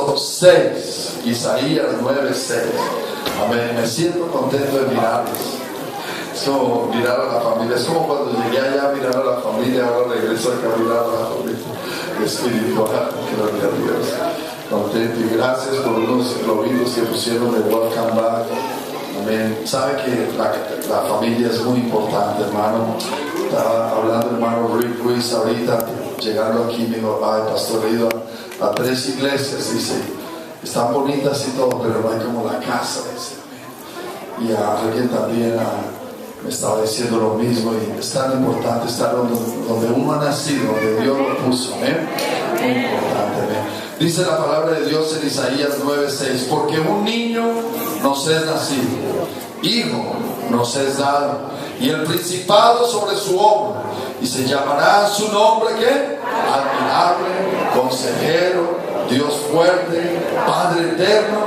verso 6, Isaías 9:6. Amén. Me siento contento de mirarles. So, mirar a la familia, es como cuando llegué allá a mirar a la familia, ahora regreso acá a mirar a la familia espiritual. Gloria a Dios. Contento y gracias por unos globitos que pusieron de welcome back. Amén. Sabe que la familia es muy importante, hermano. Estaba hablando hermano Rick Ruiz ahorita, llegando aquí, me dijo, ay pastor, he ido a 3 iglesias, dice, están bonitas y todo, pero no hay como la casa, dice. Y a alguien también me estaba diciendo lo mismo, y es tan importante estar donde uno ha nacido, donde Dios lo puso, ¿eh? Muy importante, ¿eh? Dice la palabra de Dios en Isaías 9:6, porque un niño nos es nacido, hijo nos es dado, y el principado sobre su hombro, y se llamará su nombre, ¿qué? Admirable, consejero, Dios fuerte, Padre eterno,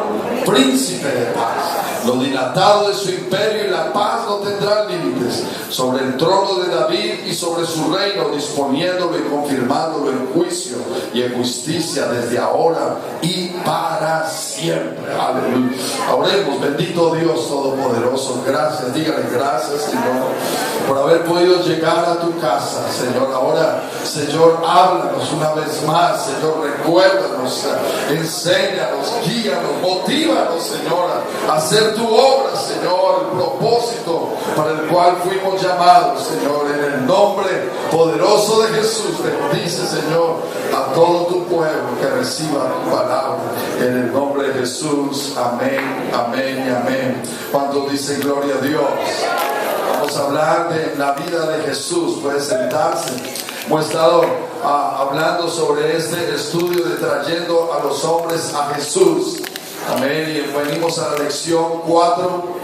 príncipe de paz. Lo dilatado de su imperio y la paz no tendrán límites sobre el trono de David y sobre su reino, disponiéndolo y confirmándolo en juicio y en justicia desde ahora y para siempre. Aleluya. Oremos. Bendito Dios Todopoderoso, gracias, dígale gracias, Señor, por haber podido llegar a tu casa, Señor. Ahora, Señor, háblanos una vez más, Señor, recuérdanos, enséñanos, guíanos, motívanos, Señor, a hacer tu obra, Señor, el propósito para el cual fuimos llamados, Señor, en el nombre poderoso de Jesús. Bendice, Señor, a todo tu pueblo que reciba tu palabra, en el nombre de Jesús. Amén, amén y amén. Cuando dice gloria a Dios, vamos a hablar de la vida de Jesús. Puede sentarse. Hemos estado hablando sobre este estudio de trayendo a los hombres a Jesús. Amén. Y venimos a la lección 4.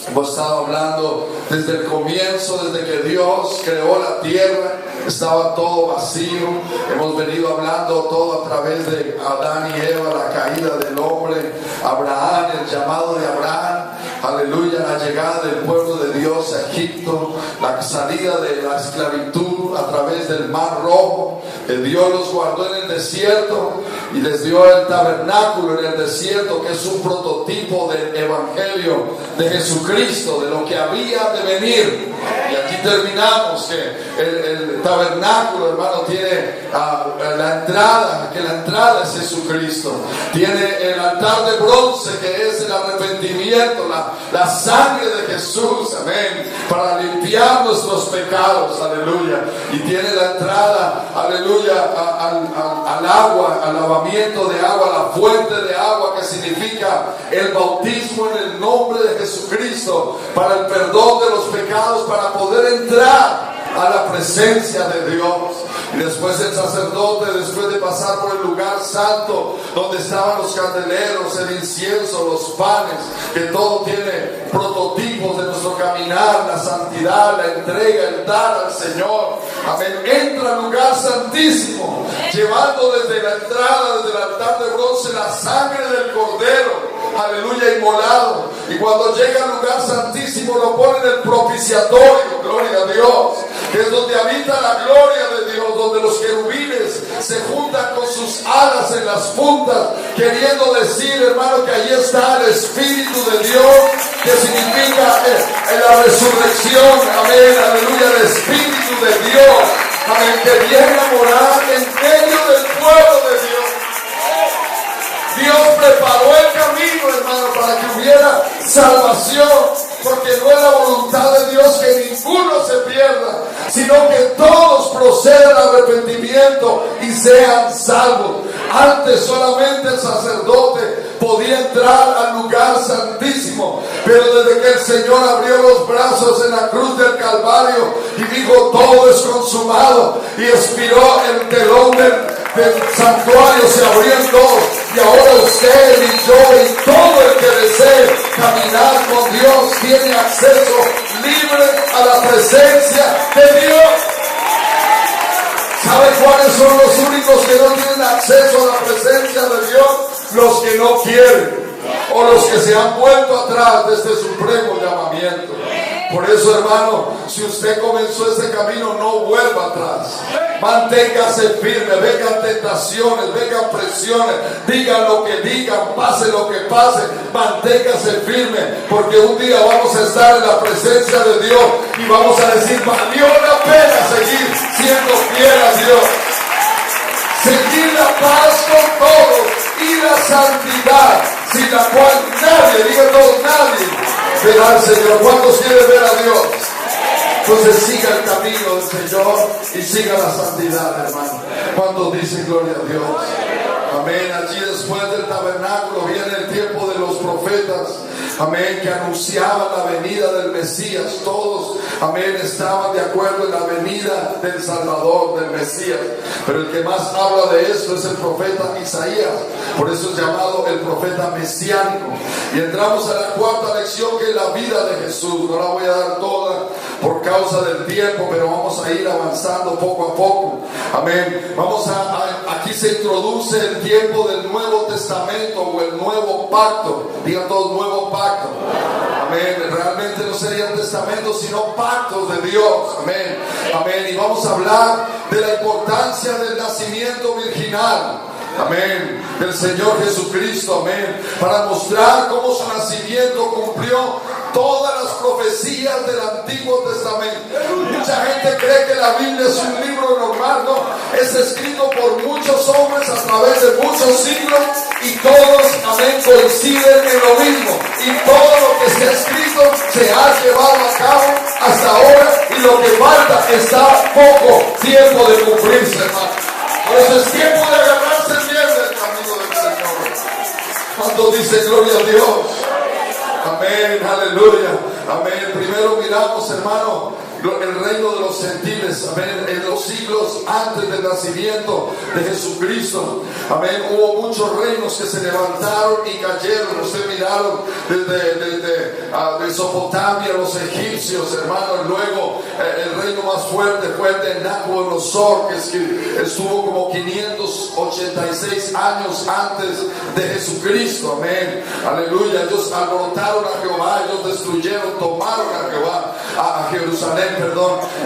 Hemos estado hablando desde el comienzo, desde que Dios creó la tierra, estaba todo vacío. Hemos venido hablando todo a través de Adán y Eva, la caída del hombre, Abraham, el llamado de Abraham, aleluya, la llegada del pueblo de Dios a Egipto, la salida de la esclavitud a través del Mar Rojo, que Dios los guardó en el desierto y les dio el tabernáculo en el desierto, que es un prototipo del evangelio de Jesucristo, de lo que había de venir. Y aquí terminamos que el tabernáculo, hermano, tiene la entrada, que la entrada es Jesucristo. Tiene el altar de bronce, que es el arrepentimiento, la sangre de Jesús, amén, para limpiar nuestros pecados, aleluya. Y tiene la entrada, aleluya, al agua, al lavamiento de agua, la fuente de agua, que significa el bautismo en el nombre de Jesucristo, para el perdón de los pecados, para poder entrar a la presencia de Dios. Y después el sacerdote, después de pasar por el lugar santo, donde estaban los candeleros, el incienso, los panes, que todo tiene prototipos de nuestro caminar, la santidad, la entrega, el dar al Señor, amén, entra al lugar santísimo, llevando desde la entrada, desde el altar de bronce, la sangre del cordero, aleluya, inmolado. Y cuando llega al lugar santísimo, lo pone en el propiciatorio, gloria a Dios, que es donde habita la gloria de Dios, donde los querubines se juntan con sus alas en las puntas, queriendo decir, hermano, que allí está el Espíritu de Dios, que significa la resurrección, amén, aleluya, el Espíritu de Dios, amén, que viene a morar en medio del pueblo de Dios. Dios preparó el camino, hermano, para que hubiera salvación, porque no es la voluntad de Dios que ninguno se pierda, sino que todos procedan al arrepentimiento y sean salvos. Antes solamente el sacerdote podía entrar al lugar santísimo, pero desde que el Señor abrió los brazos en la cruz del Calvario y dijo todo es consumado, y expiró el telón del santuario, se abrió en dos, y ahora usted y yo y todo el que desee caminar con Dios tiene acceso libre a la presencia de Dios. ¿Sabe cuáles son los únicos que no tienen acceso a la presencia de Dios? Los que no quieren, o los que se han vuelto atrás de este supremo llamamiento. Por eso, hermano, si usted comenzó ese camino, no vuelva atrás. Manténgase firme. Vengan tentaciones, vengan presiones, digan lo que digan, pase lo que pase, manténgase firme, porque un día vamos a estar en la presencia de Dios y vamos a decir: valió la pena seguir siendo fiel a Dios. Seguir la paz con todos y la santidad, sin la cual nadie, diga todos, nadie verá al Señor. ¿Cuántos quieren ver a Dios? Entonces siga el camino del Señor y siga la santidad, hermano. ¿Cuántos dicen gloria a Dios? Amén. Allí después del tabernáculo viene el tiempo de los profetas. Amén, que anunciaban la venida del Mesías. Todos, amén, estaban de acuerdo en la venida del Salvador, del Mesías. Pero el que más habla de esto es el profeta Isaías. Por eso es llamado el profeta mesiánico. Y entramos a la cuarta lección, que es la vida de Jesús. No la voy a dar toda por causa del tiempo, pero vamos a ir avanzando poco a poco. Amén. Aquí se introduce el tiempo del Nuevo Testamento o el Nuevo Pacto. Digan todos: Nuevo Pacto. Amén. Realmente no serían testamentos, sino pactos de Dios. Amén. Amén. Y vamos a hablar de la importancia del nacimiento virginal. Amén. Del Señor Jesucristo. Amén. Para mostrar cómo su nacimiento cumplió todas las profecías del Antiguo Testamento. Mucha gente cree que la Biblia es un libro normal. No, es escrito por muchos hombres a través de muchos siglos, y todos, amén, coinciden en lo mismo. Y todo lo que se ha escrito se ha llevado a cabo hasta ahora, y lo que falta está poco tiempo de cumplirse, hermano. Por eso es tiempo de agarrarse bien del camino del Señor. Cuando dice gloria a Dios. Amén, aleluya. Amén. Primero miramos, hermano, el reino de los gentiles. Amén. En los siglos antes del nacimiento de Jesucristo, amén, hubo muchos reinos que se levantaron y cayeron. Ustedes miraron desde Mesopotamia, los egipcios, hermano. Luego el reino más fuerte fue el de Nabucodonosor, que estuvo como 586 años antes de Jesucristo. Amén, aleluya. Ellos alborotaron a Jehová, ellos destruyeron, tomaron a Jehová, a Jerusalén,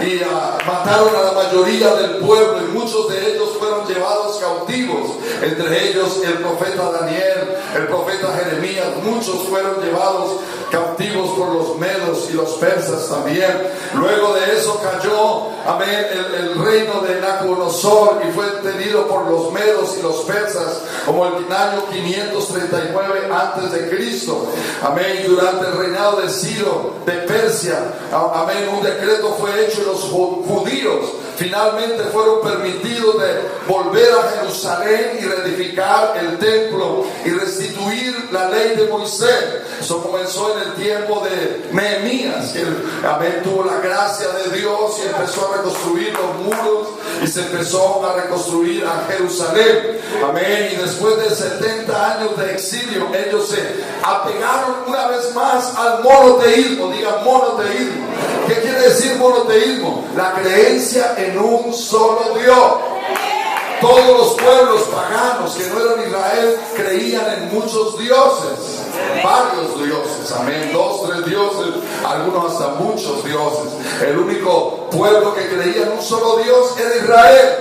y mataron a la mayoría del pueblo, y muchos de ellos fueron llevados cautivos. Entre ellos el profeta Daniel, el profeta Jeremías. Muchos fueron llevados cautivos por los medos y los persas también. Luego de eso cayó, amén, el reino de Nabucodonosor, y fue tenido por los medos y los persas como el año 539 antes de Cristo. Amén. Durante el reinado de Ciro de Persia, amén, un decreto fue hecho, y los judíos finalmente fueron permitidos de volver a Jerusalén y reedificar el templo y restituir la ley de Moisés. Eso comenzó en el tiempo de Nehemías, que amén, tuvo la gracia de Dios y empezó a reconstruir los muros, y se empezó a reconstruir a Jerusalén. Amén. Y después de 70 años de exilio, ellos se apegaron una vez más al monoteísmo. Digan monoteísmo. ¿Qué quiere decir monoteísmo? La creencia en un solo Dios. Todos los pueblos paganos que no eran Israel creían en muchos dioses, varios dioses, amén, 2, 3 dioses, algunos hasta muchos dioses. El único pueblo que creía en un solo Dios era Israel.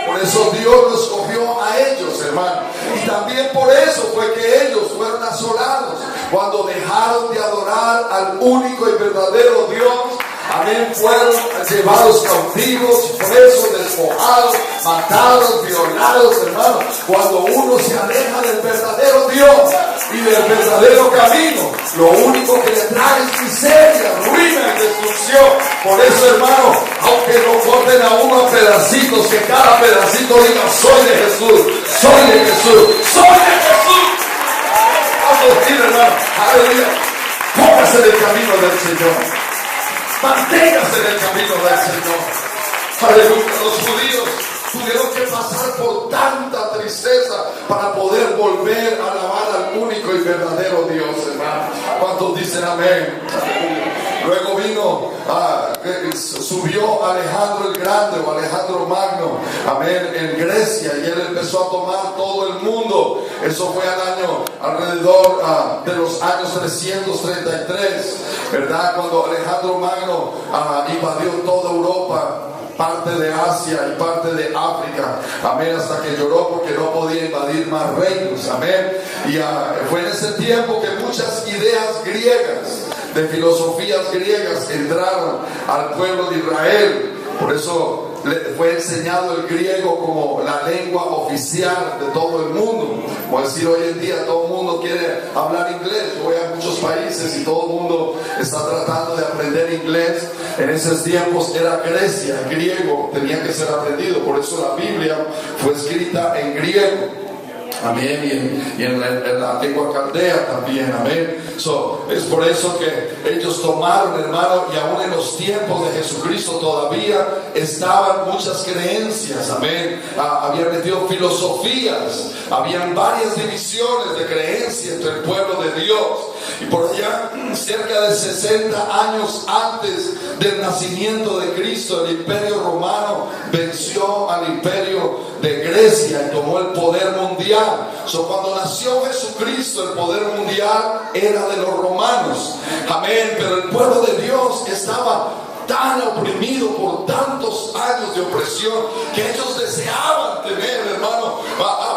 Por eso Dios los escogió a ellos, hermano. Y también por eso fue que ellos fueron asolados cuando dejaron de adorar al único y verdadero Dios. Amén. Fueron llevados cautivos, presos, despojados, matados, violados, hermano. Cuando uno se aleja del verdadero Dios y del verdadero camino, lo único que le trae es miseria, ruina y destrucción. Por eso, hermano, aunque lo corten a uno a pedacitos, que cada pedacito diga: soy de Jesús, soy de Jesús, soy de Jesús. Vamos a decir, hermano, aleluya. Póngase en el camino del Señor. Manténgase en el camino del Señor. Aleluya. Los judíos tuvieron que pasar por tanta tristeza para poder volver a alabar al único y verdadero Dios, hermano. ¿Cuántos dicen amén? Luego vino subió Alejandro el Grande o Alejandro Magno, amén, en Grecia, y él empezó a tomar todo el mundo. Eso fue alrededor de los años 333, ¿verdad? Cuando Alejandro Magno invadió toda Europa, parte de Asia y parte de África, amén, hasta que lloró porque no podía invadir más reinos, amén. Y fue en ese tiempo que muchas ideas griegas, de filosofías griegas, entraron al pueblo de Israel. Por eso le fue enseñado el griego como la lengua oficial de todo el mundo. Como decir, hoy en día todo el mundo quiere hablar inglés. Yo voy a muchos países y todo el mundo está tratando de aprender inglés. En esos tiempos era Grecia, el griego tenía que ser aprendido. Por eso la Biblia fue escrita en griego. Amén, y en la lengua caldea también, amén. Es por eso que ellos tomaron, hermano, y aún en los tiempos de Jesucristo todavía estaban muchas creencias, amén. Habían metido filosofías, habían varias divisiones de creencia entre el pueblo de Dios. Y por allá, cerca de 60 años antes del nacimiento de Cristo, el Imperio Romano venció al Imperio de Grecia y tomó el poder mundial. Cuando nació Jesucristo, el poder mundial era de los romanos, amén. Pero el pueblo de Dios estaba tan oprimido por tantos años de opresión que ellos deseaban tener, hermano,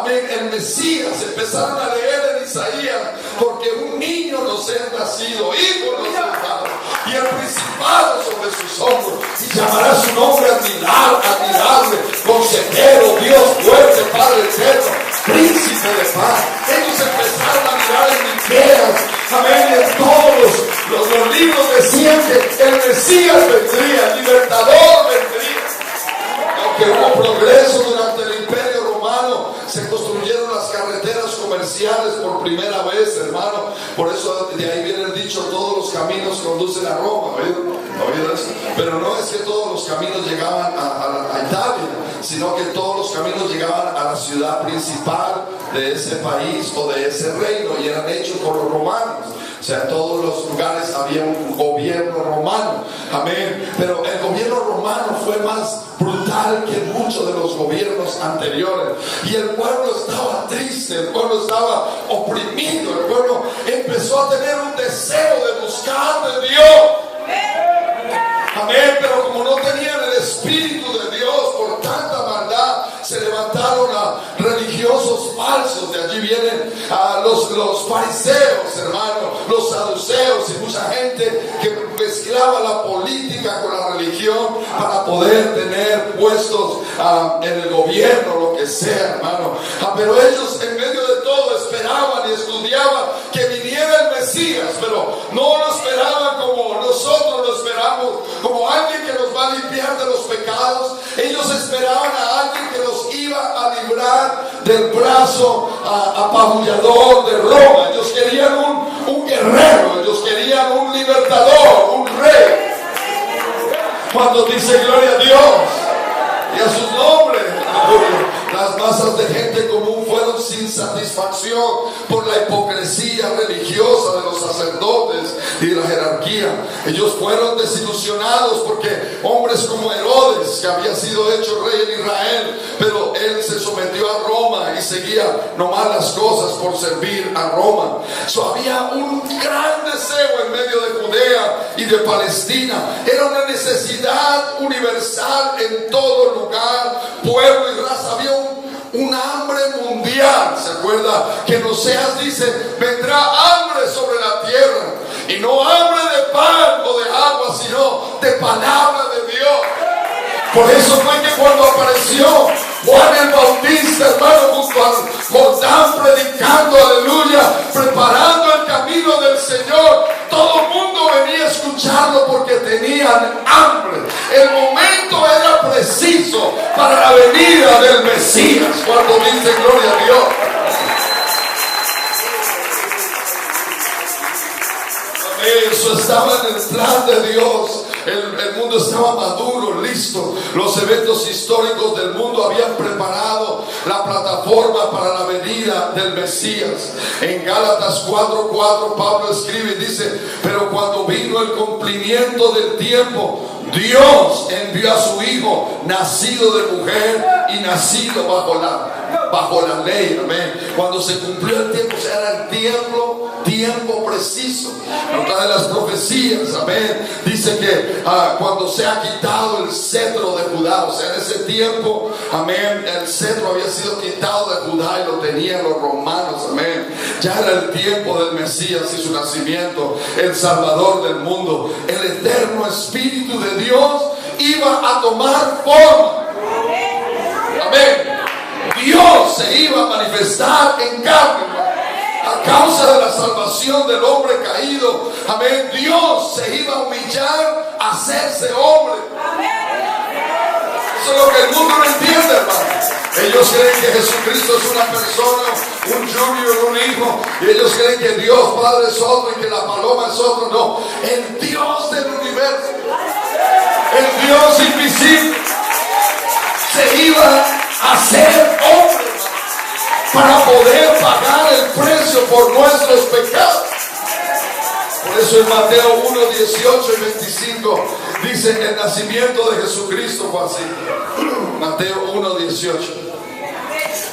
amén, el Mesías. Empezaron a leer en Isaías: porque un niño nos es nacido, hijo nos es dado, y el principado sobre sus hombros, y llamará su nombre admirable, consejero, Dios fuerte, Padre eterno, príncipe de paz. Ellos empezaron a mirar en Miqueas, amén, en todos los libros decían que el Mesías vendría, el libertador vendría. Aunque hubo progreso durante el Imperio Romano, se construyeron las carreteras comerciales por primera vez, hermano. Por eso de ahí viene el dicho: todos los caminos conducen a Roma. ¿Oído eso? Pero no es que todos los caminos llegaban a Italia, sino que todos los caminos llegaban a la ciudad principal de ese país o de ese reino, y eran hechos por los romanos. O sea, en todos los lugares había un gobierno romano, amén. Pero el gobierno romano fue más brutal que muchos de los gobiernos anteriores. Y el pueblo estaba triste, el pueblo estaba oprimido, el pueblo empezó a tener un deseo de buscar de Dios. Amén, pero como no tenían el Espíritu de Dios por tanta maldad, se levantaron a religiosos falsos. De allí vienen los fariseos, hermano, los saduceos y mucha gente que mezclaba la política con la religión para poder tener puestos en el gobierno, lo que sea, hermano. Pero ellos en medio de todo esperaban y estudiaban que viniera el Mesías, pero no lo esperaban como nosotros lo esperamos, como alguien que nos va a limpiar de los pecados. Ellos esperaban a alguien que los iba a librar del brazo apabullador de Roma. Ellos querían un guerrero, ellos querían un libertador, un rey. Cuando dice gloria a Dios y a sus nombres, las masas de gente común fueron sin satisfacción por la hipocresía religiosa de los sacerdotes y de la jerarquía. Ellos fueron desilusionados porque hombres como Herodes, que había sido hecho rey en Israel, pero él se sometió a Roma y seguía nomás las cosas por servir a Roma. Había un gran deseo en medio de Judea y de Palestina. Era una necesidad universal en todo lugar, pueblo y raza. Había un hambre mundial. ¿Se acuerda que en Oseas dice: vendrá hambre sobre la tierra, y no hambre de pan o de agua, sino de palabra de Dios? Por eso fue que cuando apareció Juan el Bautista, hermano, junto al Jordán, predicando, aleluya, preparando el camino del Señor, todo el mundo venía a escucharlo porque tenían hambre. El momento era preciso para la venida del Mesías. Cuando dice gloria a Dios. Eso estaba en el plan de Dios. El mundo estaba maduro, listo. Los eventos históricos del mundo habían preparado la plataforma para la venida del Mesías. En Gálatas 4:4 Pablo escribe y dice: pero cuando vino el cumplimiento del tiempo, Dios envió a su Hijo, nacido de mujer y nacido bajo la ley. Amén. Cuando se cumplió el tiempo, o sea, era el tiempo preciso. Otra de las profecías, amén, dice que cuando se ha quitado el cetro de Judá, o sea, en ese tiempo, amén, el cetro había sido quitado de Judá y lo tenían los romanos, amén. Ya era el tiempo del Mesías y su nacimiento, el Salvador del mundo. El eterno Espíritu de Dios iba a tomar forma. Amén. Dios se iba a manifestar en carne a causa de la salvación del hombre caído. Amén. Dios se iba a humillar a hacerse hombre. Eso es lo que el mundo no entiende, hermano. Ellos creen que Jesucristo es una persona, un junior, un hijo, y ellos creen que Dios Padre es otro y que la paloma es otro. No, el Dios del universo, el Dios invisible, se iba a hacer hombre para poder pagar el precio por nuestros pecados. Por eso en Mateo 1, 18 y 25 dice: el nacimiento de Jesucristo fue así. Mateo 1, 18.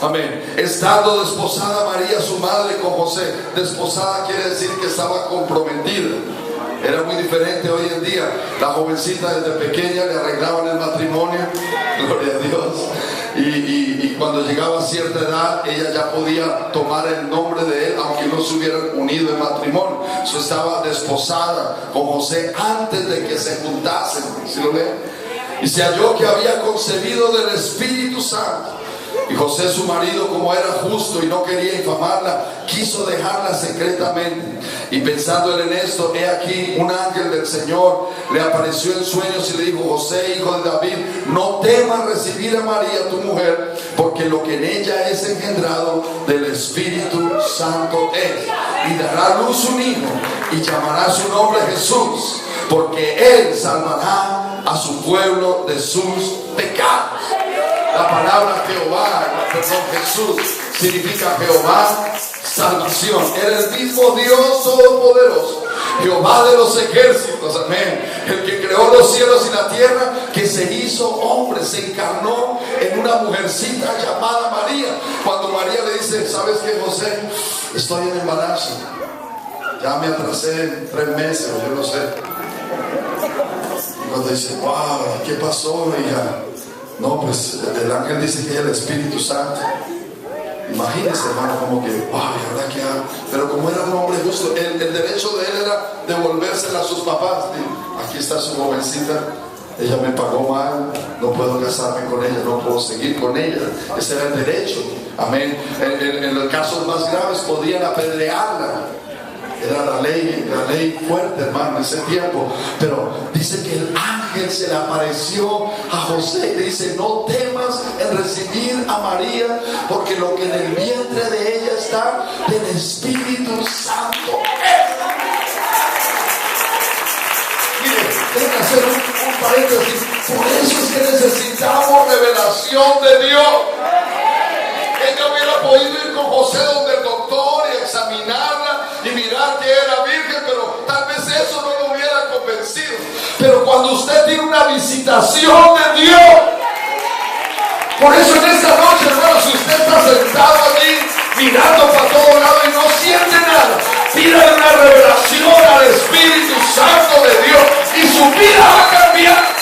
Amén. Estando desposada María, su madre, con José. Desposada quiere decir que estaba comprometida. Era muy diferente hoy en día. La jovencita desde pequeña le arreglaban el matrimonio, gloria a Dios, y cuando llegaba a cierta edad ella ya podía tomar el nombre de él, aunque no se hubieran unido en matrimonio. Eso estaba desposada con José antes de que se juntasen. ¿Sí lo ven? Y se halló que había concebido del Espíritu Santo. Y José, su marido, como era justo y no quería infamarla, quiso dejarla secretamente. Y pensando él en esto, he aquí un ángel del Señor le apareció en sueños y le dijo: José, hijo de David, no temas recibir a María tu mujer, porque lo que en ella es engendrado del Espíritu Santo es. Y dará a luz un hijo y llamará su nombre Jesús, porque él salvará a su pueblo de sus pecados. La palabra Jesús significa Jehová salvación. Era el mismo Dios todopoderoso, Jehová de los ejércitos, amén, el que creó los cielos y la tierra, que se hizo hombre, se encarnó en una mujercita llamada María. Cuando María le dice: ¿sabes qué, José? Estoy en embarazo, ya me atrasé 3 meses, yo no sé. Y cuando dice: wow, ¿qué pasó, hija? No, pues el ángel dice que es el Espíritu Santo. Imagínense, hermano, como que, wow, ¿y ahora qué hago? Pero como era un hombre justo, el derecho de él era devolvérsela a sus papás. Aquí está su jovencita, ella me pagó mal, no puedo casarme con ella, no puedo seguir con ella. Ese era el derecho, amén. En los casos más graves podían apedrearla. Era la ley fuerte, hermano, en ese tiempo. Pero dice que el ángel se le apareció a José y le dice: no temas en recibir a María, porque lo que en el vientre de ella está del Espíritu Santo. Mire, tengo que hacer un paréntesis. Por eso es que necesitamos revelación de Dios. Ella hubiera podido ir con José donde el doctor y examinarla y mirar que era virgen, pero tal vez eso no lo hubiera convencido. Pero cuando usted tiene una visitación de Dios, por eso en esta noche, hermano, si usted está sentado allí mirando para todos lados y no siente nada, pídale una revelación al Espíritu Santo de Dios y su vida va a cambiar.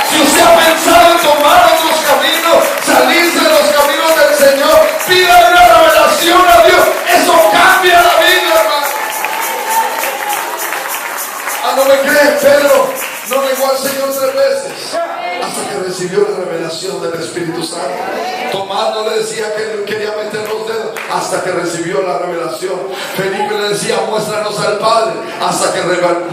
Si usted ha pensado en tomar otros caminos, salirse de los caminos del Señor, pídale una revelación a Dios. Eso cambia la vida, hermano. ¿No me creen? Pedro no negó al Señor 3 veces hasta que recibió la revelación del Espíritu Santo. Tomás no le decía que él quería meter los dedos hasta que recibió la revelación. Felipe le decía: muéstranos al Padre, hasta que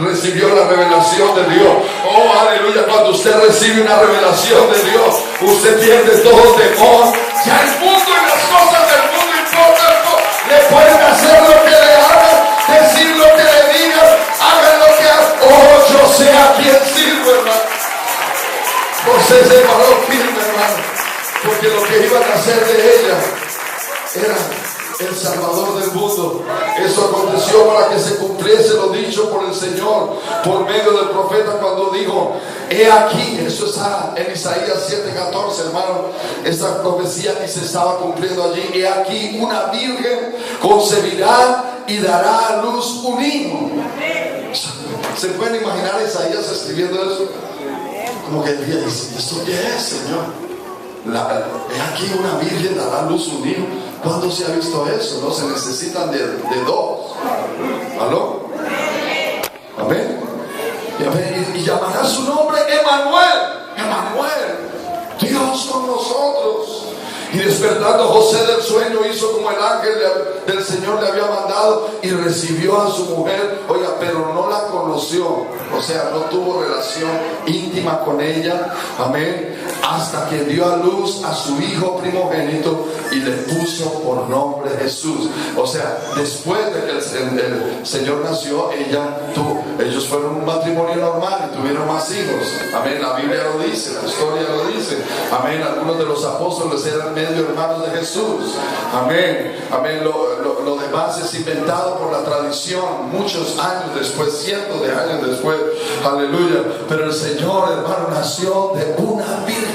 recibió la revelación de Dios. Oh, aleluya. Cuando usted recibe una revelación de Dios, usted pierde todo temor. Ya el mundo y las cosas del mundo importan. Le pueden hacer lo que le hagan, decir lo que le digan, hagan lo que hagan. Oh, yo sé a quién sirvo, hermano. José se paró firme, hermano, porque lo que iba a hacer de ella era el Salvador del el mundo. Eso aconteció para que se cumpliese lo dicho por el Señor por medio del profeta cuando dijo: he aquí. Eso está en Isaías 7:14, hermano. Esa profecía que se estaba cumpliendo allí. He aquí, una virgen concebirá y dará a luz un hijo. ¿Se pueden imaginar a Isaías escribiendo eso? Como que decía: ¿esto qué es, Señor? He aquí, una virgen dará a luz un hijo. ¿Cuándo se ha visto eso? No, se necesitan de dos. ¿Aló? Amén. Y llamará su nombre Emmanuel. Emmanuel, Dios con nosotros. Y despertando José del sueño, hizo como el ángel del Señor le había mandado, y recibió a su mujer. Oiga, pero no la conoció, o sea, no tuvo relación íntima con ella. Amén. Hasta que dio a luz a su hijo primogénito y le puso por nombre Jesús. O sea, después de que el Señor nació, ellos fueron un matrimonio normal y tuvieron más hijos. Amén. La Biblia lo dice, la historia lo dice. Amén. Algunos de los apóstoles eran medio hermanos de Jesús. Amén. Amén. Lo demás es inventado por la tradición, muchos años después, cientos de años después. Aleluya. Pero el Señor, hermano, nació de una virgen.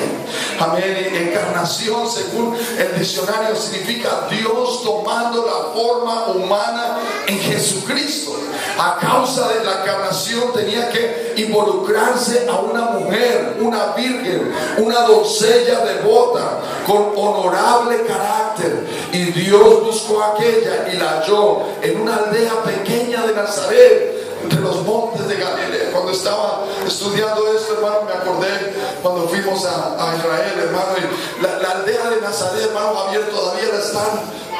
Amén. Encarnación, según el diccionario, significa Dios tomando la forma humana en Jesucristo. A causa de la encarnación tenía que involucrarse a una mujer, una virgen, una doncella devota con honorable carácter. Y Dios buscó a aquella y la halló en una aldea pequeña de Nazaret, entre los montes de Galilea. Cuando estaba estudiando esto, hermano, me acordé cuando fuimos a Israel, hermano, y la aldea de Nazaret, hermano, Javier, todavía la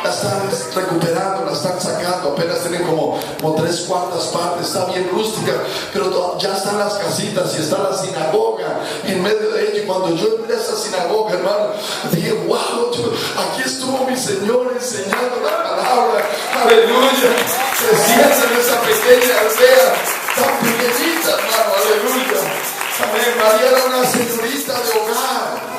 están recuperando, la están sacando. Apenas tienen como 3/4 partes. Está bien rústica, pero ya están las casitas y está la sinagoga en medio de ella. Y cuando yo entré a esa sinagoga, hermano, dije: wow, aquí estuvo mi Señor enseñando la palabra. Aleluya. Creciendo en esa pequeña aldea tan pequeñita, hermano. Aleluya. Amén. María era una señorita de hogar.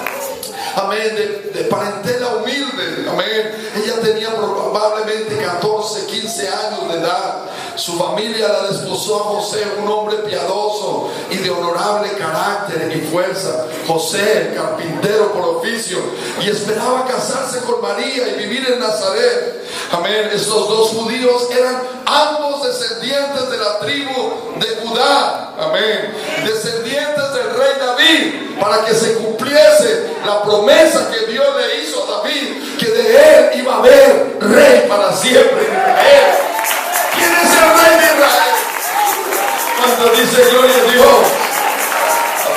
Amén, de parentela humilde. Amén. Ella tenía probablemente 14, 15 años de edad. Su familia la desposó a José, un hombre piadoso y de honorable carácter y fuerza. José, carpintero por oficio, y esperaba casarse con María y vivir en Nazaret. Amén. Estos dos judíos eran ambos descendientes de la tribu de Judá. Amén. Descendientes del rey David, para que se cumpliese la promesa que Dios le hizo a David, que de él iba a haber rey para siempre en Israel. ¿Quién es el rey de Israel? Cuando dice gloria a Dios.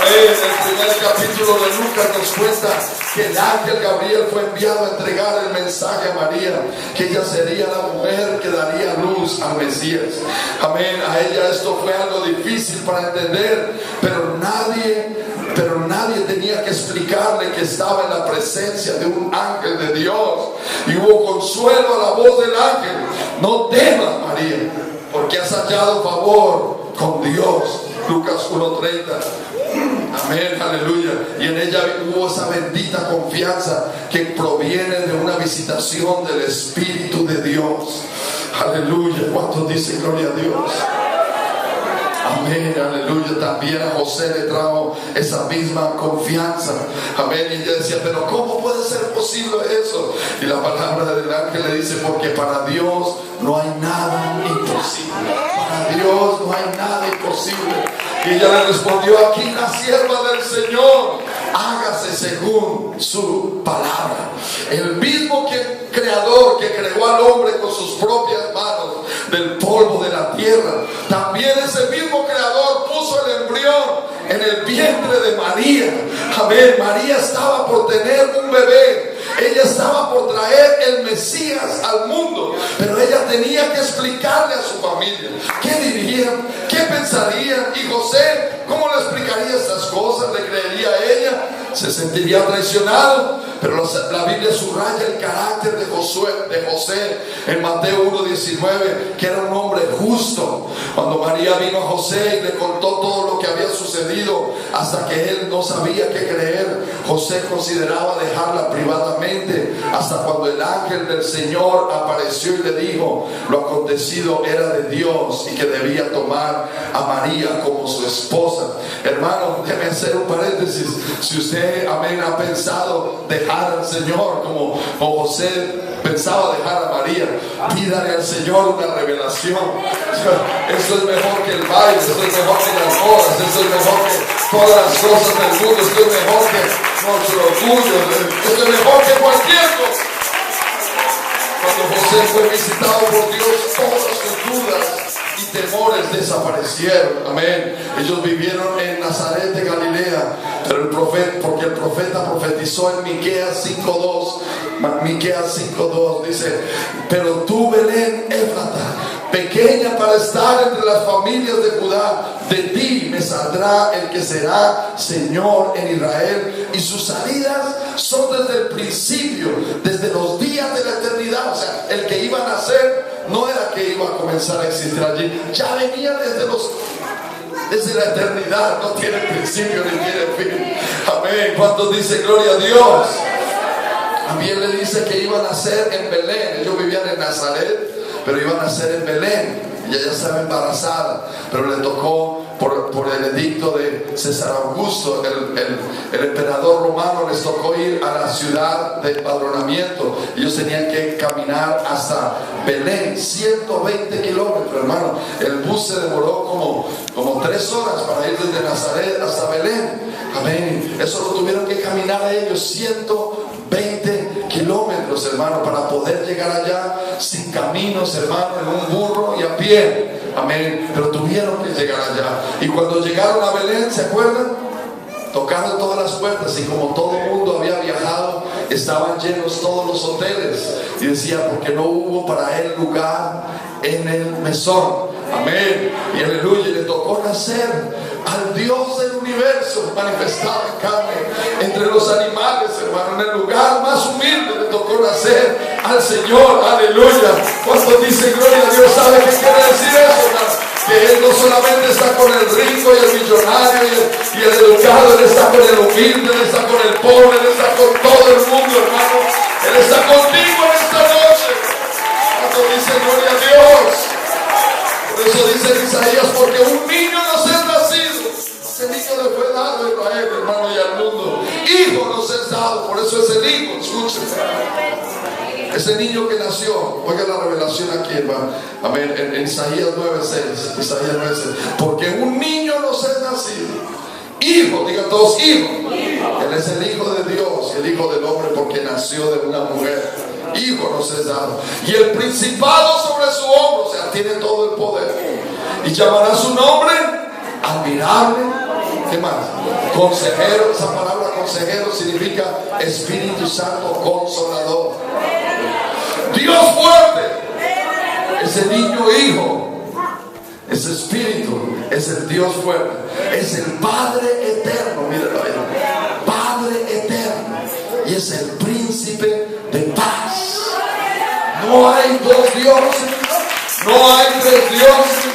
Amén. El primer capítulo de Lucas nos cuenta que el ángel Gabriel fue enviado a entregar el mensaje a María, que ella sería la mujer que daría luz al Mesías. Amén. A ella esto fue algo difícil para entender, pero nadie tenía que explicarle que estaba en la presencia de un ángel de Dios. Y hubo consuelo a la voz del ángel: no temas, María, porque has hallado favor con Dios. Lucas 1:30. Amén, aleluya. Y en ella hubo esa bendita confianza que proviene de una visitación del Espíritu de Dios. Aleluya. ¿Cuántos dicen gloria a Dios? Amén, aleluya. También a José le trajo esa misma confianza. Amén. Y ella decía: pero ¿cómo puede ser posible eso? Y la palabra del ángel le dice: porque para Dios no hay nada imposible. Para Dios no hay nada imposible. Y ella le respondió: aquí la sierva del Señor, hágase según su palabra. El mismo creador que creó al hombre con sus propias manos del polvo de la tierra, también ese mismo creador puso el embrión en el vientre de María. Amén. María estaba por tener un bebé. Ella estaba por traer el Mesías al mundo, pero ella tenía que explicarle a su familia. ¿Qué dirían? ¿Qué pensarían? Y José, ¿cómo le explicaría estas cosas? ¿Le creería a ella? se sentiría traicionado, pero la Biblia subraya el carácter de José en Mateo 1:19, que era un hombre justo. Cuando María vino a José y le contó todo lo que había sucedido, hasta que él no sabía qué creer, José consideraba dejarla privadamente, hasta cuando el ángel del Señor apareció y le dijo: lo acontecido era de Dios y que debía tomar a María como su esposa. Hermano, déjeme hacer un paréntesis. Si usted, amén, ha pensado dejar al Señor como José pensaba dejar a María, pídale al Señor una revelación. Eso es mejor que el baile, eso es mejor que las bodas, eso es mejor que todas las cosas del mundo, esto es mejor que nuestro orgullo, esto es mejor que cualquier cosa. Cuando José fue visitado por Dios, todas sus dudas y temores desaparecieron. Amén. Ellos vivieron en Nazaret de Galilea, pero porque el profeta profetizó en Miqueas 5:2. Miqueas 5:2 dice: pero tú, Belén Éfrata, pequeña para estar entre las familias de Judá, de ti me saldrá el que será Señor en Israel, y sus salidas son desde el principio, desde los días de la eternidad. O sea, el que iba a nacer no era que iba a comenzar a existir allí, ya venía desde la eternidad, no tiene principio ni tiene fin. Amén. ¿Cuántos dicen gloria a Dios? También le dice que iban a nacer en Belén. Ellos vivían en Nazaret, pero iban a nacer en Belén. Y ella estaba embarazada, pero le tocó por el edicto de César Augusto, el emperador romano, les tocó ir a la ciudad de empadronamiento. Ellos tenían que caminar hasta Belén, 120 kilómetros, hermano. El bus se demoró como 3 horas para ir desde Nazaret hasta Belén. Amén. Eso lo tuvieron que caminar a ellos, 120 kilómetros, hermano, para poder llegar allá sin caminos, hermano, en un burro y a pie. Amén. Pero tuvieron que llegar allá. Y cuando llegaron a Belén, ¿se acuerdan? Tocaron todas las puertas, y como todo el mundo había viajado, estaban llenos todos los hoteles. Y decía: porque no hubo para él lugar en el mesón. Amén. Y aleluya. Y le tocó nacer al Dios del universo manifestado en carne entre los animales, hermano. En el lugar más humilde le tocó nacer al Señor. Aleluya. ¿Cuántos dicen gloria a Dios? ¿Sabe qué quiere decir eso, hermano? Que Él no solamente está con el rico y el millonario y el educado, Él está con el humilde, Él está con el pobre, Él está con todo el mundo, hermano. Él está contigo en esta noche. ¿Cuántos dicen gloria a Dios? Por eso dice en Isaías: porque un niño nos es nacido. Ese niño le fue dado a Israel, hermano, y al mundo. Hijo nos es dado. Por eso es el hijo. Escuchen. Ese niño que nació, oiga la revelación aquí, hermano. Amén. En Isaías 9:6. Isaías 9:6. Porque un niño nos es nacido. Hijo, digan todos: hijo. Él es el hijo de Dios, el hijo del hombre, porque nació de una mujer. Hijo nos es dado. Y el principado sobre su hombro, o sea, tiene todo el poder. Y llamará su nombre admirable. ¿Qué más? Consejero. Esa palabra consejero significa Espíritu Santo Consolador. Dios fuerte. Ese niño hijo, ese espíritu, es el Dios fuerte. Es el Padre eterno. Míralo ahí. Padre eterno. Y es el príncipe de paz. No hay 2 dioses, no hay 3 dioses,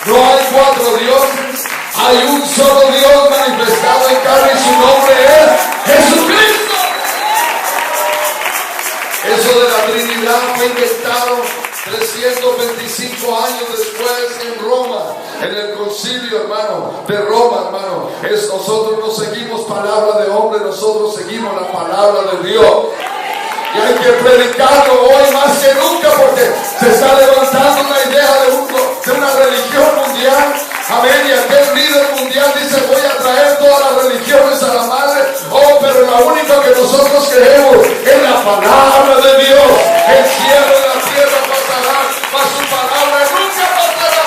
no hay 4 dioses. Hay un solo Dios manifestado en carne, y su nombre es Jesucristo. Eso de la Trinidad fue inventado 325 años después en Roma, en el concilio, hermano, de Roma, hermano. Nosotros no seguimos palabra de hombre, nosotros seguimos la palabra de Dios. Y hay que predicarlo hoy más que nunca, porque se está levantando una idea de una religión mundial. Amén. Y aquel líder mundial dice: voy a traer todas las religiones a la madre. Oh, pero la única que nosotros creemos es la palabra de Dios. El cielo y la tierra pasarán, mas su palabra nunca pasará.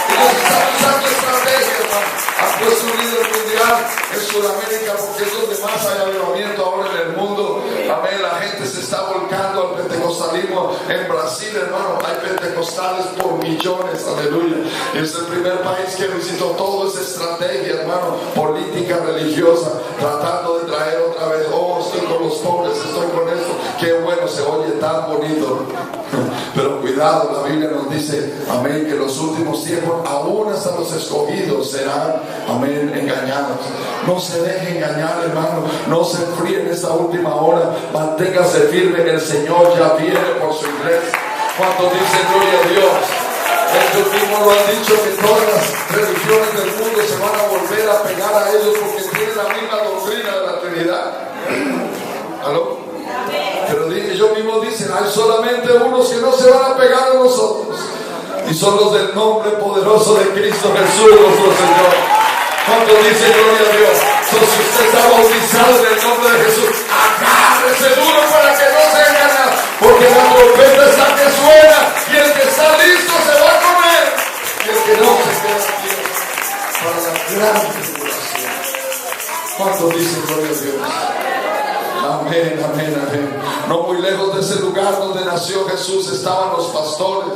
Y nos están usando estrategias, hermano. Han puesto un líder mundial en Sudamérica, porque es donde más hay avivamiento ahora en el mundo. Amén. La gente se está volcando al pentecostalismo en Brasil, hermano. Hay pentecostales pentecostales por millones, aleluya. Es el primer país que visitó. Todo es estrategia, hermano, política religiosa, tratando de traer otra vez, oh, estoy con los pobres, estoy con esto. Qué bueno, se oye tan bonito. Pero cuidado, la Biblia nos dice, amén, que los últimos tiempos, aún hasta los escogidos serán, amén, engañados. No se deje engañar, hermano, no se enfríe en esta última hora, manténgase firme, el Señor ya viene por su iglesia. Cuando dicen gloria a Dios, ellos mismos lo han dicho, que todas las religiones del mundo se van a volver a pegar a ellos porque tienen la misma doctrina de la Trinidad. ¿Aló? Pero ellos mismos dicen, hay solamente unos que no se van a pegar a nosotros, y son los del nombre poderoso de Cristo Jesús nuestro Señor. Cuando dice gloria a Dios, si usted está bautizado en el nombre de Jesús, agárrese duro para que no se engañe, porque la trompeta es la que suena, y el que está listo se va con él, y el que no se queda aquí para la gran tribulación. ¿Cuántos dicen gloria a Dios? Amén, amén, amén. No muy lejos de ese lugar donde nació Jesús estaban los pastores,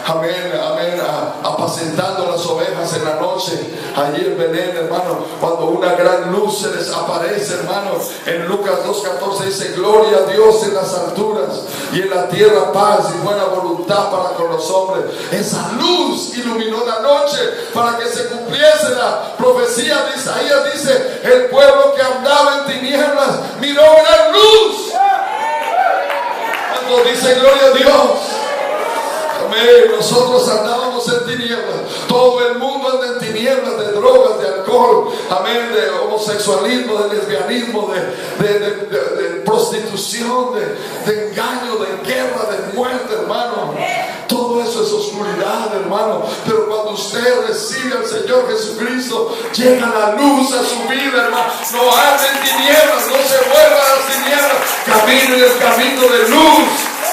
amén, amén, apacentando las ovejas en la noche, allí en Belén, hermano, cuando una gran luz se les aparece, hermano. En Lucas 2:14 dice, gloria a Dios en las alturas y en la tierra paz y buena voluntad para con los hombres. Esa luz iluminó la noche para que se cumpliese la profecía de Isaías. Dice, el pueblo que andaba en tinieblas miró gran luz. Cuando dice gloria a Dios, amén, nosotros andábamos en tinieblas. Todo el mundo anda en tinieblas, de drogas, de alcohol, amén, de homosexualismo, de lesbianismo, de prostitución, de engaño, de guerra, de muerte, hermano. Todo eso es oscuridad, hermano. Pero cuando usted recibe al Señor Jesucristo, llega la luz a su vida, hermano. No ande en tinieblas, no se vuelva a las tinieblas. Camine en el camino de luz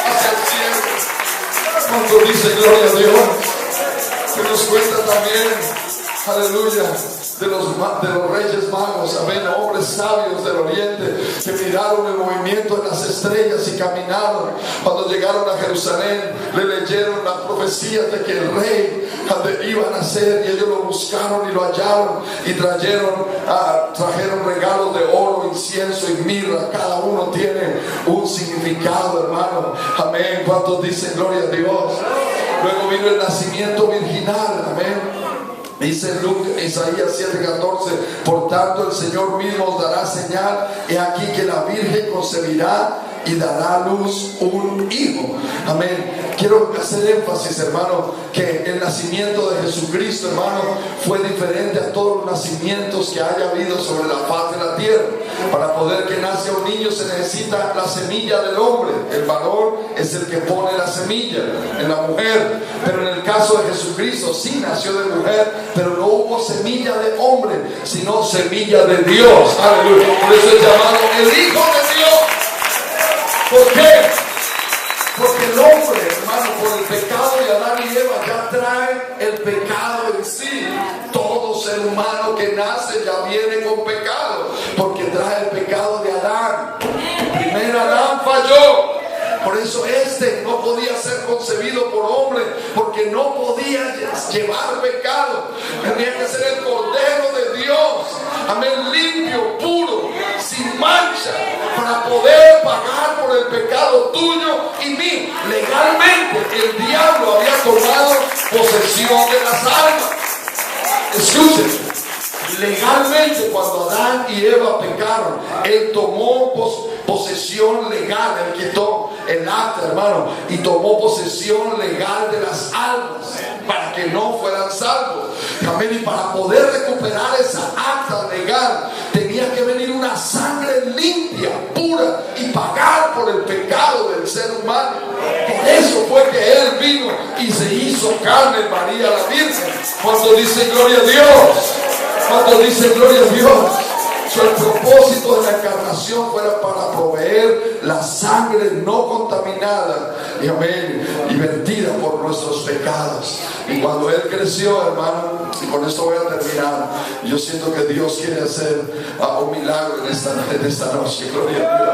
hacia el cielo. Cuando dice gloria a Dios, que nos cuenta también, aleluya, de los reyes magos, amén, hombres sabios del oriente que miraron el movimiento de las estrellas y caminaron. Cuando llegaron a Jerusalén, le leyeron las profecías de que el rey iba a nacer, y ellos lo buscaron y lo hallaron, y trajeron regalos de oro, incienso y mirra. Cada uno tiene un significado, hermano, amén. ¿Cuántos dicen gloria a Dios? Luego vino el nacimiento virginal, amén. Dice Isaías 7:14, por tanto el Señor mismo os dará señal, he aquí que la Virgen concebirá y dará a luz un hijo. Amén. Quiero hacer énfasis, hermano, que el nacimiento de Jesucristo, hermano, fue diferente a todos los nacimientos que haya habido sobre la faz de la tierra. Para poder que nazca un niño se necesita la semilla del hombre. El varón es el que pone la semilla en la mujer. Pero en el caso de Jesucristo, sí nació de mujer, pero no hubo semilla de hombre, sino semilla de Dios. Aleluya. Por eso es llamado el Hijo de Dios. ¿Por qué? Porque el hombre, hermano, por el pecado de Adán y Eva, ya trae el pecado en sí. Todo ser humano que nace ya viene con pecado, porque trae el pecado de Adán. Primero Adán falló. Por eso no podía ser concebido por hombre, porque no podía llevar pecado. Tenía que ser el Cordero de Dios, amén, limpio, puro, sin mancha, para poder pagar por el pecado tuyo y mío. Legalmente el diablo había tomado posesión de las almas. Escuchen, legalmente cuando Adán y Eva pecaron, él tomó posesión legal, él quitó el acta, hermano, y tomó posesión legal de las almas para que no fueran salvos. Amén. Y para poder recuperar esa acta legal tenía que venir una sangre limpia, pura, y pagar por el pecado del ser humano. Por eso fue que él vino y se hizo carne, María la Virgen. Cuando dice gloria a Dios, cuando dice gloria a Dios, el propósito de la encarnación fuera para proveer la sangre no contaminada, y amén, y vertida por nuestros pecados. Y cuando Él creció, hermano, y con esto voy a terminar, yo siento que Dios quiere hacer un milagro en esta noche. Gloria a Dios.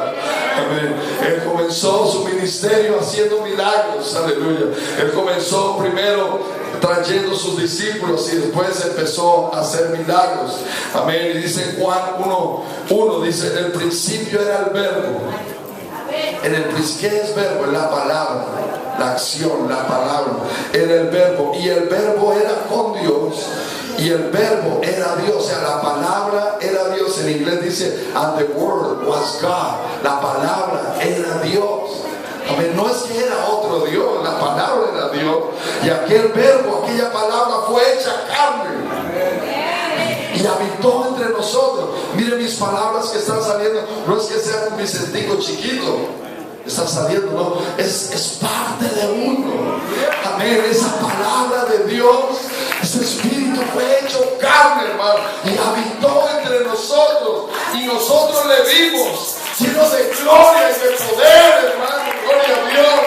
Amén. Él comenzó su ministerio haciendo milagros. Aleluya. Él comenzó primero trayendo sus discípulos y después empezó a hacer milagros. Amén. Y dice Juan 1:1, dice: en el principio era el verbo. ¿Qué es verbo? La palabra, la acción, la palabra. Era el verbo, y el verbo era con Dios, y el verbo era Dios. O sea, la palabra era Dios. En inglés dice, and the word was God. La palabra era Dios. Amén. No es que era otro Dios, la palabra era Dios. Y aquel verbo, aquella palabra fue hecha carne y habitó entre nosotros. Miren mis palabras que están saliendo. No es que sea un Vicentico chiquito, está saliendo, no, es parte de uno. Amén. Esa palabra de Dios, ese espíritu fue hecho carne, hermano, y habitó entre nosotros, y nosotros le vimos lleno de gloria y de poder, hermano. Gloria a Dios.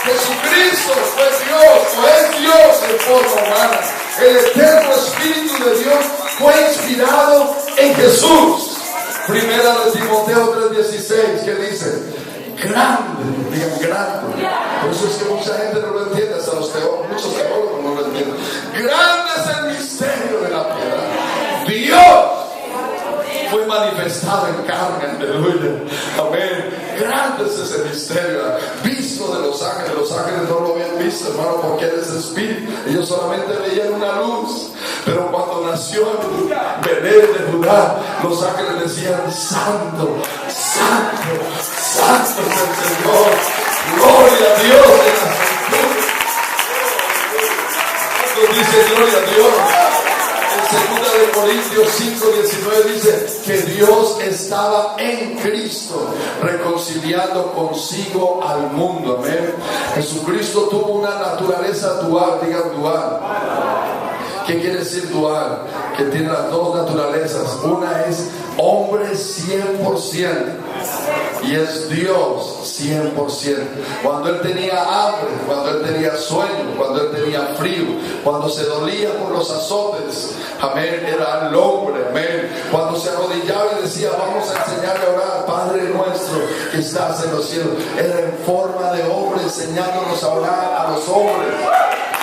Jesucristo fue Dios, o es Dios en forma humana. El eterno Espíritu de Dios fue inspirado en Jesús. Primera de Timoteo 3:16, que dice: grande, digan grande. Por eso es que mucha gente no lo entiende, hasta los teólogos, muchos teólogos no lo entienden. Grande es el misterio de la piedad. Dios fue manifestado en carne, aleluya. Amén. Grande es ese misterio, visto de los ángeles. Los ángeles no lo habían visto, hermano, porque Él es espíritu. Ellos solamente veían una luz. Pero cuando nació en Belén de Judá, los ángeles decían: santo, santo, santo es el Señor. Gloria a Dios en la alturas. Cuando dice gloria a Dios, en 2 de Corintios 5:19 dice que Dios estaba en Cristo reconciliando consigo al mundo. Amén. Jesucristo tuvo una naturaleza dual. Digan dual. ¿Qué quiere decir dual? Que tiene las dos naturalezas. Una es hombre 100% y es Dios 100%. Cuando Él tenía hambre, cuando Él tenía sueño, cuando Él tenía frío, cuando se dolía por los azotes, amén, era el hombre. Amén. Cuando se arrodillaba y decía: vamos a enseñarle a orar, Padre nuestro que estás en los cielos, era en forma de hombre, enseñándonos a orar a los hombres.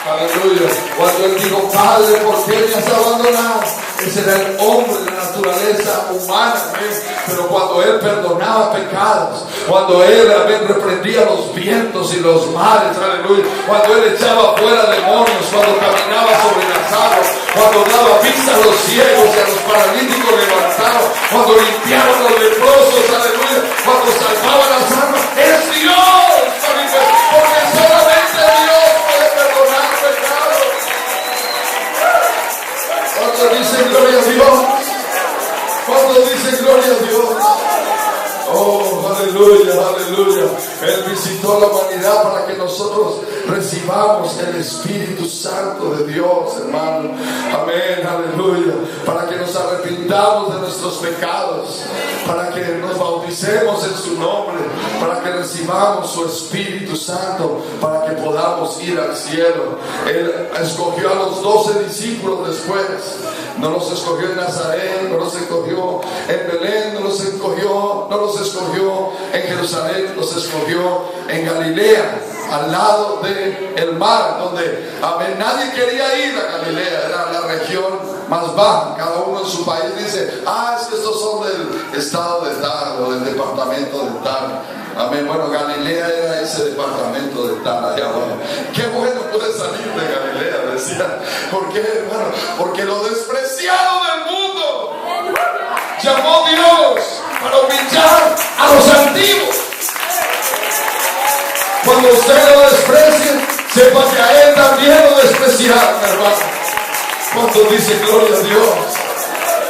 Aleluya. Cuando Él dijo: Padre, ¿por qué me has abandonado? Ese era el hombre de la naturaleza humana. Pero cuando Él perdonaba pecados, cuando Él reprendía los vientos y los mares, aleluya, cuando Él echaba fuera demonios, cuando caminaba sobre las aguas, cuando daba vista a los ciegos y a los paralíticos levantados, cuando limpiaba a los leprosos, aleluya, cuando salvaba las almas, es Dios, porque solamente Dios puede perdonar pecados. ¿Cuántos dicen gloria a Dios? ¿Cuántos dicen gloria a Dios? Oh, aleluya, aleluya. Él visitó la humanidad para que nosotros recibamos el Espíritu Santo de Dios, hermano. Amén, aleluya. Para que nos arrepintamos de nuestros pecados, para que nos bauticemos en su nombre, para que recibamos su Espíritu Santo, para que podamos ir al cielo. Él escogió a los 12 discípulos después. No los escogió en Nazaret, no los escogió en Belén, no los escogió en Jerusalén, los escogió en Galilea, al lado del mar, donde nadie quería ir a Galilea. Era la región más baja. Cada uno en su país dice: es que estos son del estado de tal o del departamento de tal. Amén. Bueno, Galilea era ese departamento de tal allá. Bueno, qué bueno puede salir de Galilea, decía. ¿Por qué, hermano? Porque lo despreciado del mundo llamó Dios para humillar a los antiguos. Cuando usted lo desprecie, sepa que a Él también lo despreciaron, hermano. Cuando dice gloria a Dios.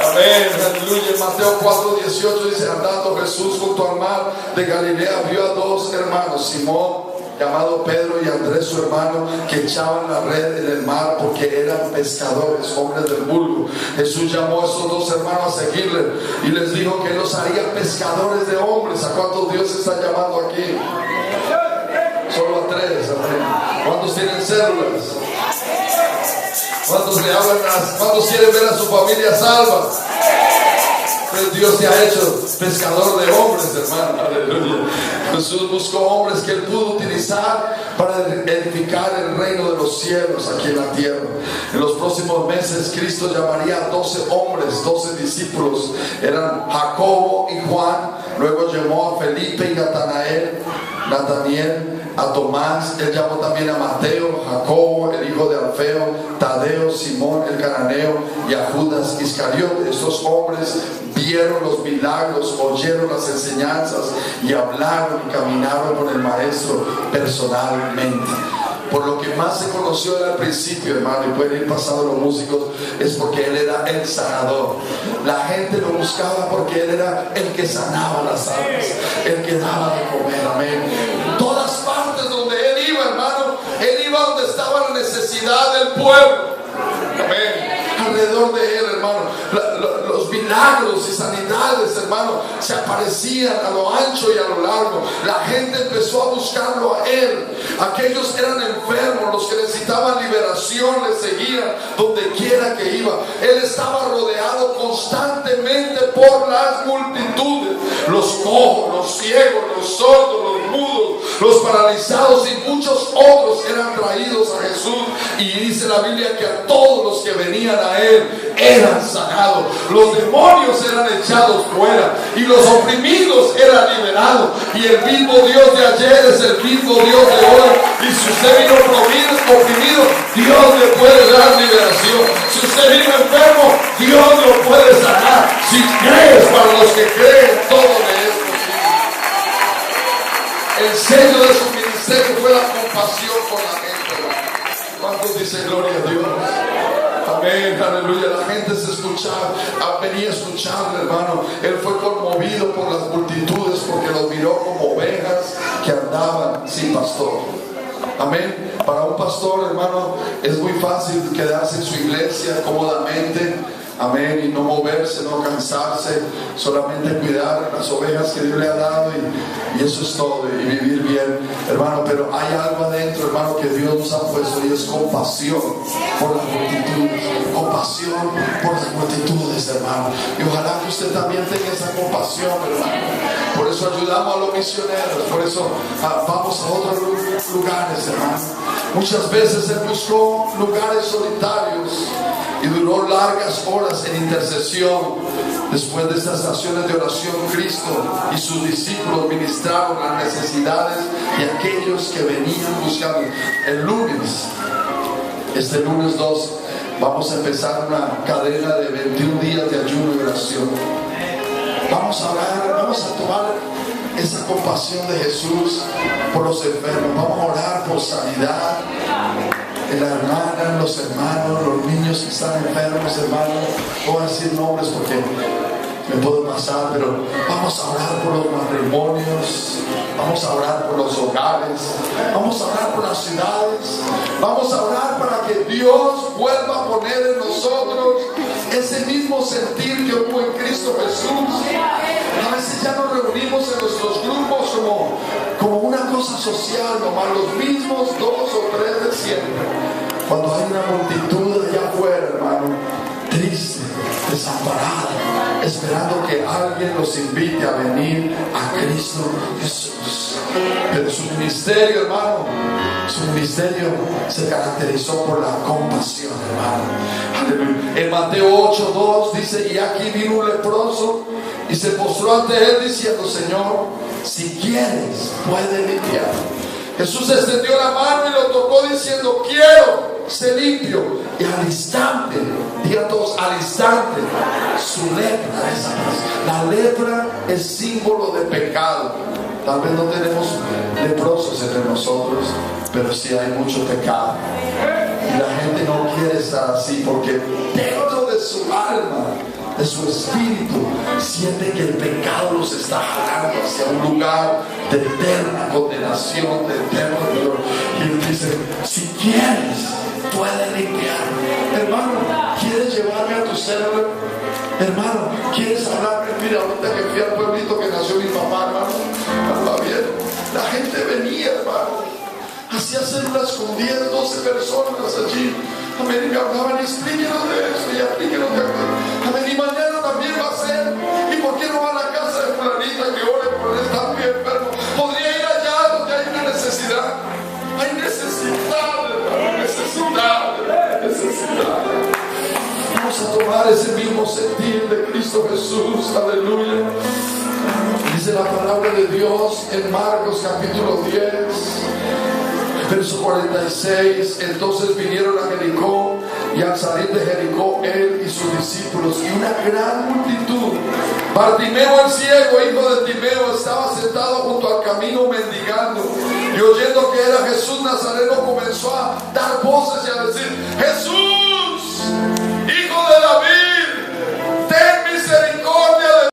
Amén, aleluya. En Mateo 4:18 dice: andando Jesús junto al mar de Galilea, vio a dos hermanos, Simón llamado Pedro y Andrés su hermano, que echaban la red en el mar porque eran pescadores, hombres del vulgo. Jesús llamó a esos dos hermanos a seguirle y les dijo que los haría pescadores de hombres. ¿A cuántos Dios está llamando aquí? Solo a 3, amén. ¿Cuántos tienen células? ¿Cuántos le hablan cuántos quieren ver a su familia salva? Pues Dios te ha hecho pescador de hombres, hermano. Aleluya. Jesús buscó hombres que Él pudo utilizar para edificar el reino de los cielos aquí en la tierra. En los próximos meses Cristo llamaría a 12 hombres, 12 discípulos. Eran Jacobo y Juan. Luego llamó a Felipe y Natanael, a Tomás. Él llamó también a Mateo, Jacobo, el hijo de Alfeo, Tadeo, Simón el cananeo y a Judas Iscariote. Estos hombres vieron los milagros, oyeron las enseñanzas y hablaron y caminaron con el maestro personalmente. Por lo que más se conoció al principio, hermano, y pueden ir pasando los músicos, es porque Él era el sanador. La gente lo buscaba porque Él era el que sanaba las almas, el que daba de comer, amén. Todas partes donde Él iba, hermano, Él iba donde estaba la necesidad del pueblo, amén. Alrededor de Él, hermano, los milagros y sanidades, hermano, se aparecían a lo ancho y a lo largo. La gente empezó a buscarlo a Él. Aquellos eran enfermos, los que necesitaban liberación le seguían donde quiera que iba. Él estaba rodeado constantemente por las multitudes. Los cojos, los ciegos, los sordos, los mudos, los paralizados y muchos otros eran traídos a Jesús. Y dice la Biblia que a todos los que venían a Él eran sanados. Los demonios eran echados fuera y los oprimidos eran liberados. Y el mismo Dios de ayer es el mismo Dios de hoy. Y si usted vino oprimido, Dios le puede dar liberación. Si usted vino enfermo, Dios lo puede sanar. Si crees, para los que creen, todo le es posible. El sello de su ministerio fue la compasión por la gente. ¿Cuántos dicen gloria a Dios? Amén, aleluya. La gente se escuchaba, venía a escucharle, hermano. Él fue conmovido por las multitudes porque los miró como ovejas que andaban sin pastor. Amén. Para un pastor, hermano, es muy fácil quedarse en su iglesia cómodamente. Amén. Y no moverse, no cansarse, solamente cuidar las ovejas que Dios le ha dado y eso es todo, y vivir bien, hermano. Pero hay algo adentro, hermano, que Dios nos ha puesto y es compasión por las multitudes. Compasión por las multitudes, hermano. Y ojalá que usted también tenga esa compasión, hermano. Por eso ayudamos a los misioneros, por eso vamos a otros lugares, hermano. Muchas veces Él buscó lugares solitarios y duró largas horas en intercesión. Después de estas estaciones de oración, Cristo y sus discípulos ministraron las necesidades de aquellos que venían buscando. Este lunes 2, vamos a empezar una cadena de 21 días de ayuno y oración. Vamos a orar, vamos a tomar esa compasión de Jesús por los enfermos. Vamos a orar por sanidad. La hermana, los hermanos, los niños que están enfermos, hermanos. No voy a decir nombres porque me puedo pasar, pero vamos a orar por los matrimonios, vamos a orar por los hogares, vamos a orar por las ciudades, vamos a orar para que Dios vuelva a poner en nosotros ese mismo sentir que hubo en Cristo Jesús. A veces ya nos reunimos en nuestros grupos como una cosa social, nomás los mismos 2 o 3 de siempre. Cuando hay una multitud allá afuera, hermano, triste, desamparada, esperando que alguien los invite a venir a Cristo Jesús. Pero su ministerio, hermano, su ministerio se caracterizó por la compasión, hermano. En Mateo 8:2 dice: y aquí vino un leproso y se postró ante Él diciendo: Señor, si quieres, puede limpiar. Jesús extendió la mano y lo tocó diciendo: quiero, sé limpio. Y al instante, digan todos, al instante, su lepra desapareció. La lepra es símbolo de pecado. Tal vez no tenemos leprosos entre nosotros, pero sí hay mucho pecado. Y la gente no quiere estar así porque dentro de su alma de su espíritu, siente que el pecado los está jalando hacia un lugar de eterna condenación, de eterno dolor. Y él dice, si quieres, puedes limpiar. Hermano, ¿quieres llevarme a tu célula? Hermano, ¿quieres hablarme? Mira, ahorita que fui al pueblito que nació mi papá, hermano, anda bien. La gente venía, hermano. Hacía células con 10, 12 personas allí. Amén, y me hablaban, explíquenos de eso y explíquenos de aquello. Amén, y mañana también va a ser. ¿Y por qué no va a la casa de fulanita que ore por él también, enfermo? Podría ir allá donde hay una necesidad. Hay necesidad, hermano, necesidad. Vamos a tomar ese mismo sentir de Cristo Jesús, aleluya. Dice la palabra de Dios en Marcos capítulo 10, verso 46. Entonces vinieron a Jericó, y al salir de Jericó él y sus discípulos y una gran multitud, Bartimeo el ciego, hijo de Timeo, estaba sentado junto al camino mendigando, y oyendo que era Jesús Nazareno comenzó a dar voces y a decir: Jesús,